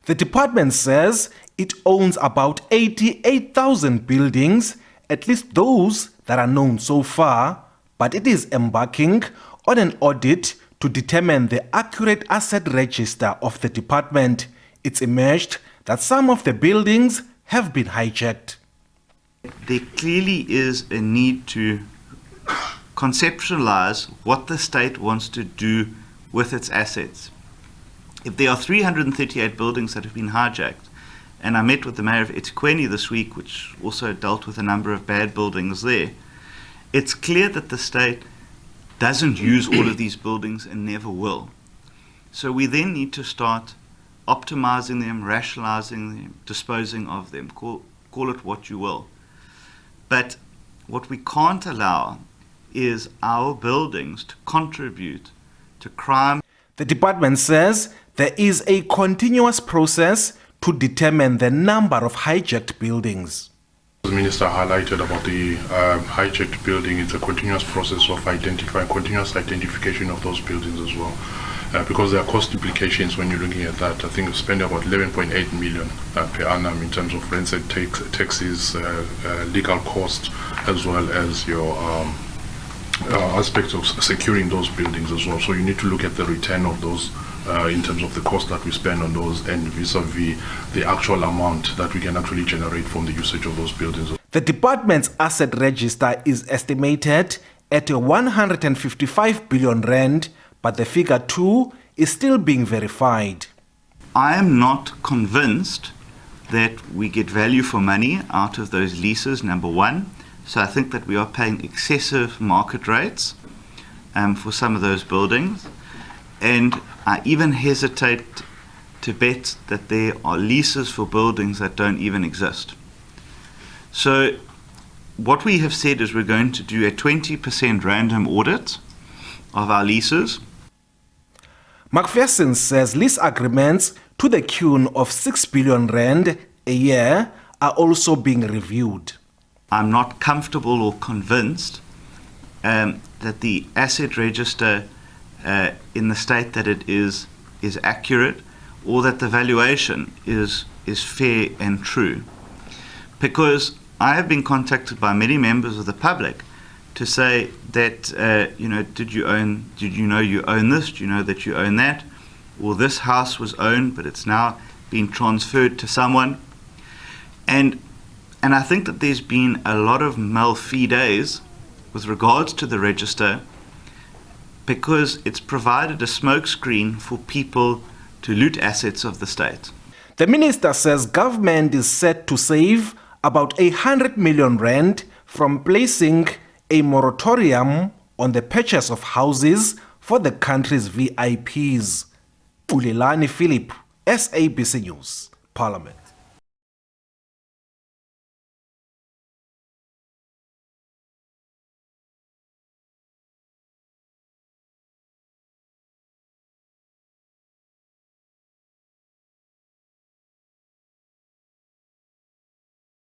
The department says it owns about 88,000 buildings, at least those that are known so far, but it is embarking on an audit to determine the accurate asset register of the department. It's emerged that some of the buildings have been hijacked. There clearly is a need to conceptualize what the state wants to do with its assets. If there are 338 buildings that have been hijacked, and I met with the mayor of eThekwini this week, which also dealt with a number of bad buildings there, it's clear that the state doesn't use all of these buildings and never will. So we then need to start optimizing them, rationalizing them, disposing of them, call it what you will. But what we can't allow is our buildings to contribute to crime. The department says there is a continuous process to determine the number of hijacked buildings. The minister highlighted about the hijacked building. It's a continuous process of continuous identification of those buildings as well. Because there are cost implications when you're looking at that. I think we spend about 11.8 million per annum in terms of rents and taxes, legal costs, as well as your aspects of securing those buildings as well. So you need to look at the return of those in terms of the cost that we spend on those and vis-a-vis the actual amount that we can actually generate from the usage of those buildings. The department's asset register is estimated at 155 billion rand, but the figure too is still being verified. I am not convinced that we get value for money out of those leases, number one. So I think that we are paying excessive market rates for some of those buildings. And I even hesitate to bet that there are leases for buildings that don't even exist. So what we have said is we're going to do a 20% random audit of our leases. MacPherson says lease agreements to the tune of 6 billion rand a year are also being reviewed. I'm not comfortable or convinced that the asset register in the state that it is accurate, or that the valuation is fair and true. Because I have been contacted by many members of the public to say that, did you know you own this? Do you know that you own that? Or this house was owned, but it's now been transferred to someone. And I think that there's been a lot of malfeasance with regards to the register, because it's provided a smokescreen for people to loot assets of the state. The minister says government is set to save about 100 million rand from placing a moratorium on the purchase of houses for the country's VIPs. Ulelani Philip, SABC News, Parliament.